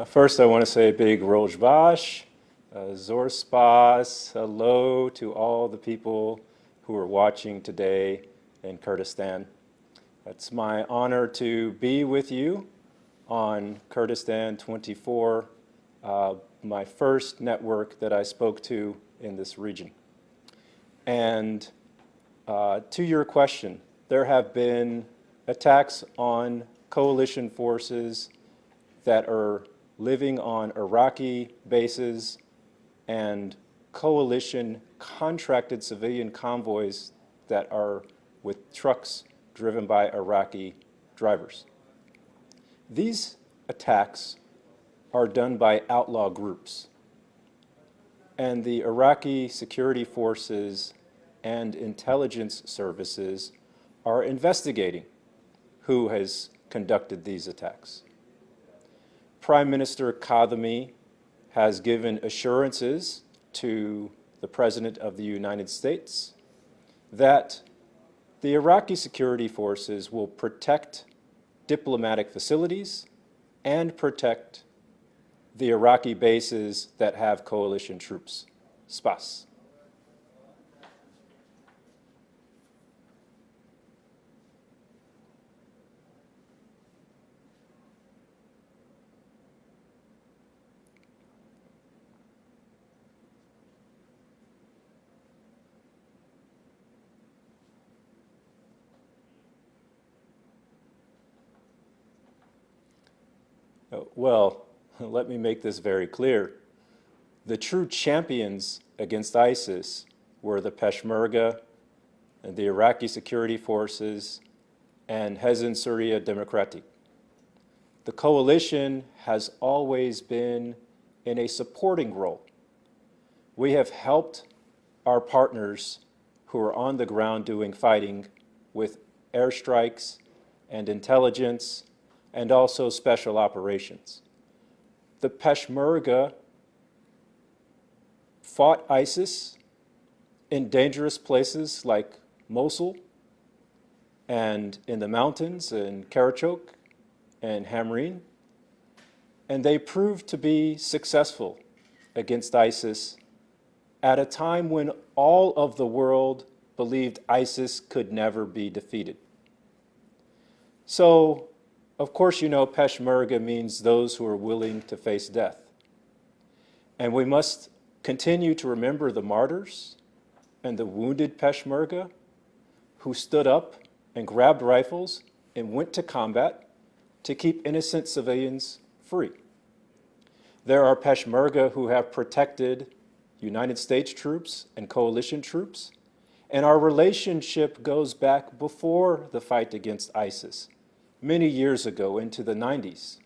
First, I want to say a big Roj Bash, Zor Spas, hello to all the people who are watching today in Kurdistan. It's my honor to be with you on Kurdistan 24, my first network that I spoke to in this region. And to your question, there have been attacks on coalition forces that are living on Iraqi bases and coalition contracted civilian convoys that are with trucks driven by Iraqi drivers. These attacks are done by outlaw groups, and the Iraqi security forces and intelligence services are investigating who has conducted these attacks. Prime Minister Kadhimi has given assurances to the President of the United States that the Iraqi security forces will protect diplomatic facilities and protect the Iraqi bases that have coalition troops, SPAS. Well, let me make this very clear. The true champions against ISIS were the Peshmerga and the Iraqi security forces and Hezn Syria Demokratik. The coalition has always been in a supporting role. We have helped our partners who are on the ground doing fighting with airstrikes and intelligence and also special operations. The Peshmerga fought ISIS in dangerous places like Mosul and in the mountains in Karachok and Hamreen, and they proved to be successful against ISIS at a time when all of the world believed ISIS could never be defeated. So, of course, you know Peshmerga means those who are willing to face death. And we must continue to remember the martyrs and the wounded Peshmerga who stood up and grabbed rifles and went to combat to keep innocent civilians free. There are Peshmerga who have protected United States troops and coalition troops, and our relationship goes back before the fight against ISIS, many years ago into the 90s.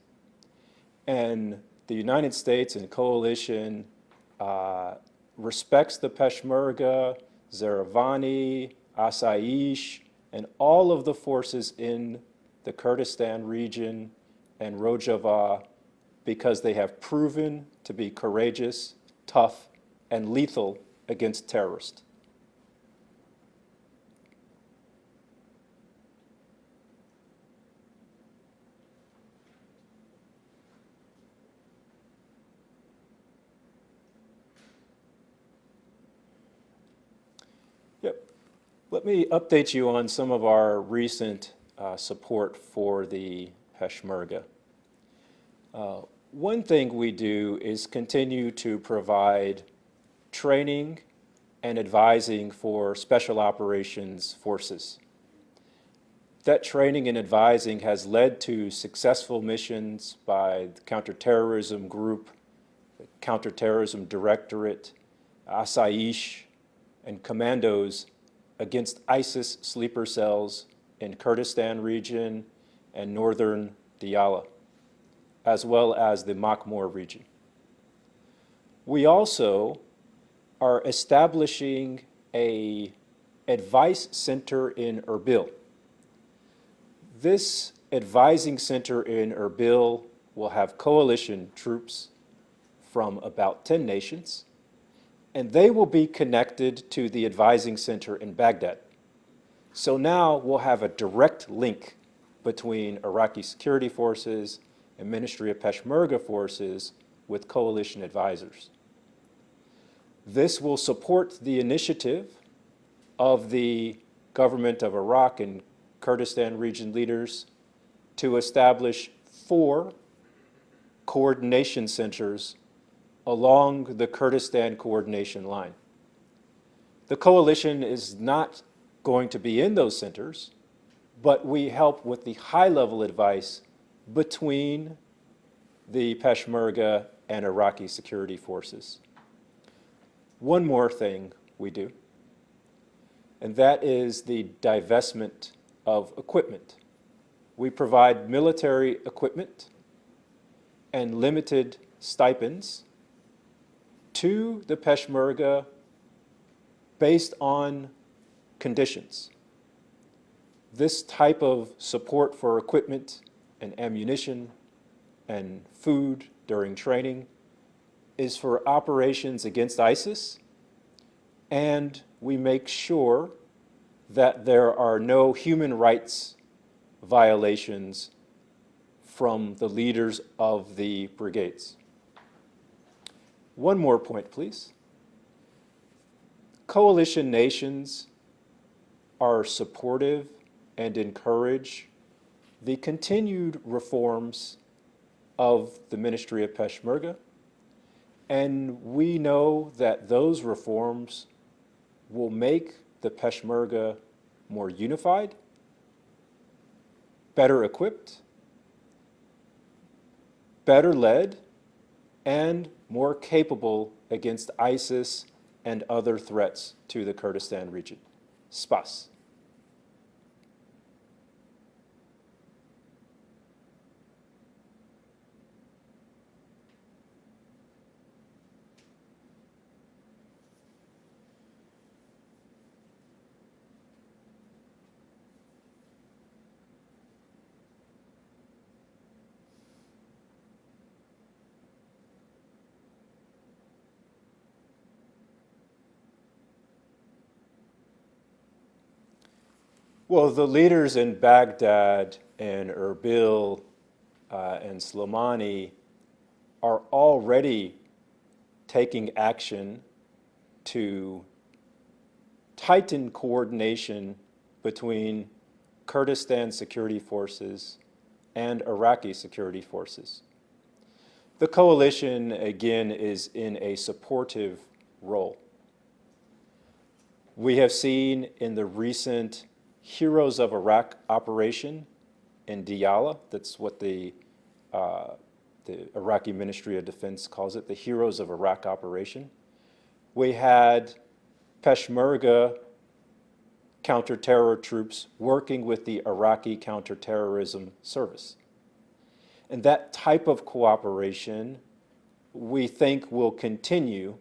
And the United States and coalition respects the Peshmerga, Zaravani, Asaish, and all of the forces in the Kurdistan region and Rojava because they have proven to be courageous, tough, and lethal against terrorists. Let me update you on some of our recent support for the Peshmerga. One thing we do is continue to provide training and advising for special operations forces. That training and advising has led to successful missions by the Counterterrorism Group, the Counterterrorism Directorate, Asaish, and commandos against ISIS sleeper cells in Kurdistan region and northern Diyala, as well as the Makmur region. We also are establishing an advice center in Erbil. This advising center in Erbil will have coalition troops from about 10 nations, and they will be connected to the advising center in Baghdad. So now we'll have a direct link between Iraqi security forces and Ministry of Peshmerga forces with coalition advisors. This will support the initiative of the government of Iraq and Kurdistan region leaders to establish 4 coordination centers along the Kurdistan coordination line. The coalition is not going to be in those centers, but we help with the high-level advice between the Peshmerga and Iraqi security forces. One more thing we do, and that is the divestment of equipment. We provide military equipment and limited stipends to the Peshmerga based on conditions. This type of support for equipment and ammunition and food during training is for operations against ISIS, and we make sure that there are no human rights violations from the leaders of the brigades. One more point, please. Coalition nations are supportive and encourage the continued reforms of the Ministry of Peshmerga, and we know that those reforms will make the Peshmerga more unified, better equipped, better led, and more capable against ISIS and other threats to the Kurdistan region. Spas. Well, the leaders in Baghdad and Erbil and Soleimani are already taking action to tighten coordination between Kurdistan security forces and Iraqi security forces. The coalition, again, is in a supportive role. We have seen in the recent Heroes of Iraq operation in Diyala, that's what the Iraqi Ministry of Defense calls it, the Heroes of Iraq operation. We had Peshmerga counter-terror troops working with the Iraqi counterterrorism service. And that type of cooperation we think will continue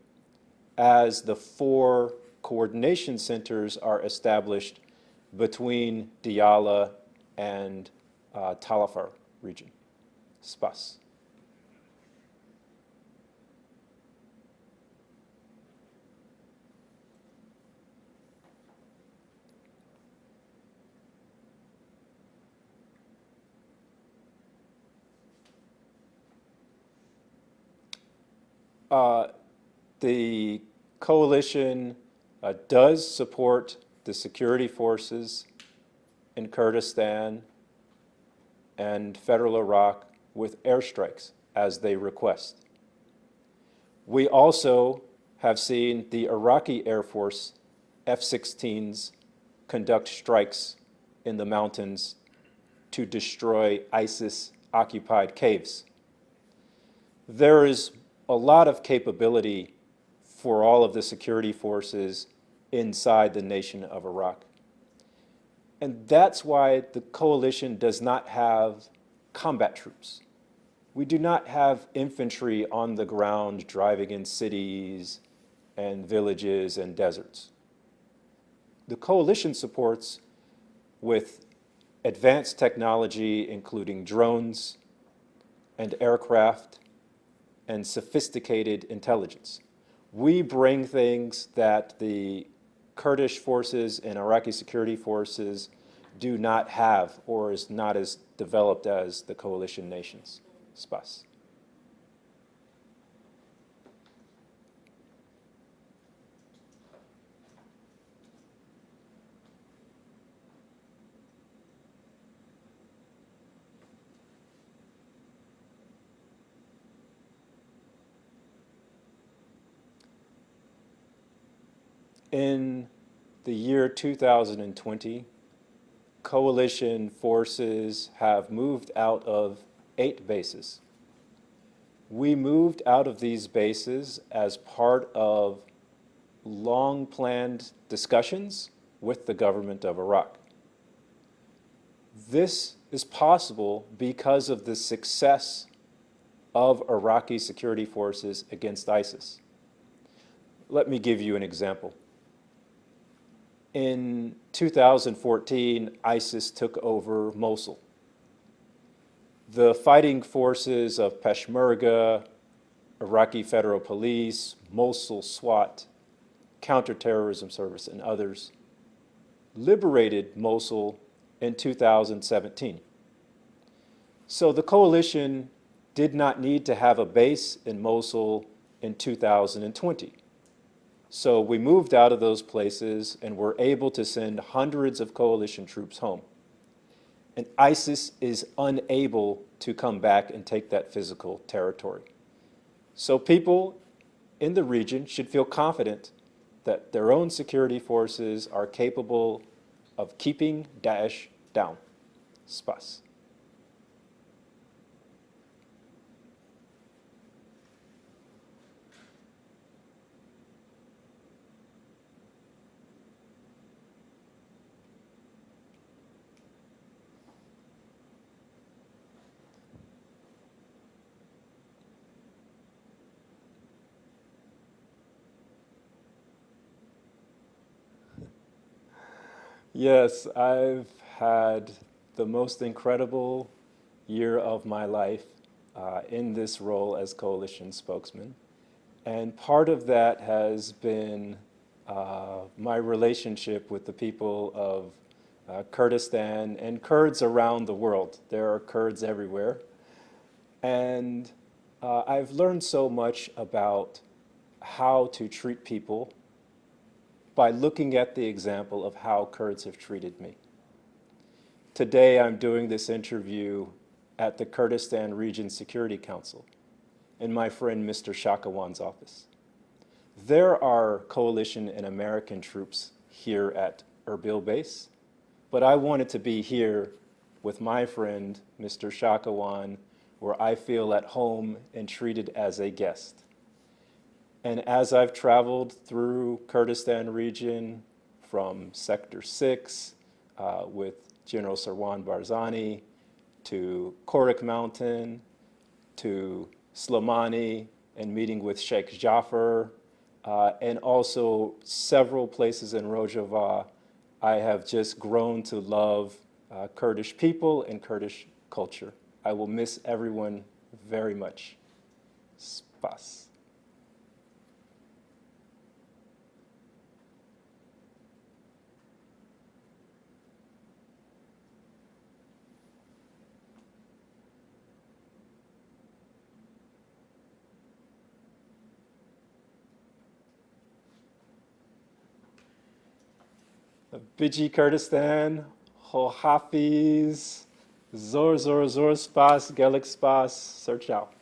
as the 4 coordination centers are established between Diyala and Tal Afar region, Spas. The coalition does support the security forces in Kurdistan and federal Iraq with airstrikes as they request. We also have seen the Iraqi Air Force F-16s conduct strikes in the mountains to destroy ISIS-occupied caves. There is a lot of capability for all of the security forces inside the nation of Iraq. And that's why the coalition does not have combat troops. We do not have infantry on the ground driving in cities and villages and deserts. The coalition supports with advanced technology, including drones and aircraft and sophisticated intelligence. We bring things that the Kurdish forces and Iraqi security forces do not have or is not as developed as the coalition nations. Spas. In the year 2020, coalition forces have moved out of 8 bases. We moved out of these bases as part of long-planned discussions with the government of Iraq. This is possible because of the success of Iraqi security forces against ISIS. Let me give you an example. In 2014, ISIS took over Mosul. The fighting forces of Peshmerga, Iraqi Federal Police, Mosul SWAT, Counterterrorism Service, and others liberated Mosul in 2017. So the coalition did not need to have a base in Mosul in 2020. So we moved out of those places and were able to send hundreds of coalition troops home. And ISIS is unable to come back and take that physical territory. So people in the region should feel confident that their own security forces are capable of keeping Daesh down. Spas. Yes, I've had the most incredible year of my life in this role as coalition spokesman. And part of that has been my relationship with the people of Kurdistan and Kurds around the world. There are Kurds everywhere. And I've learned so much about how to treat people by looking at the example of how Kurds have treated me. Today, I'm doing this interview at the Kurdistan Region Security Council in my friend Mr. Shakawan's office. There are coalition and American troops here at Erbil Base, but I wanted to be here with my friend Mr. Shakawan, where I feel at home and treated as a guest. And as I've traveled through Kurdistan region from Sector 6 with General Sarwan Barzani to Korik Mountain to Slimani and meeting with Sheikh Jafar and also several places in Rojava, I have just grown to love Kurdish people and Kurdish culture. I will miss everyone very much. Spas. Biji Kurdistan, Ho Hafiz, Zor Zor Zor Spas, Gelik Spas, search out.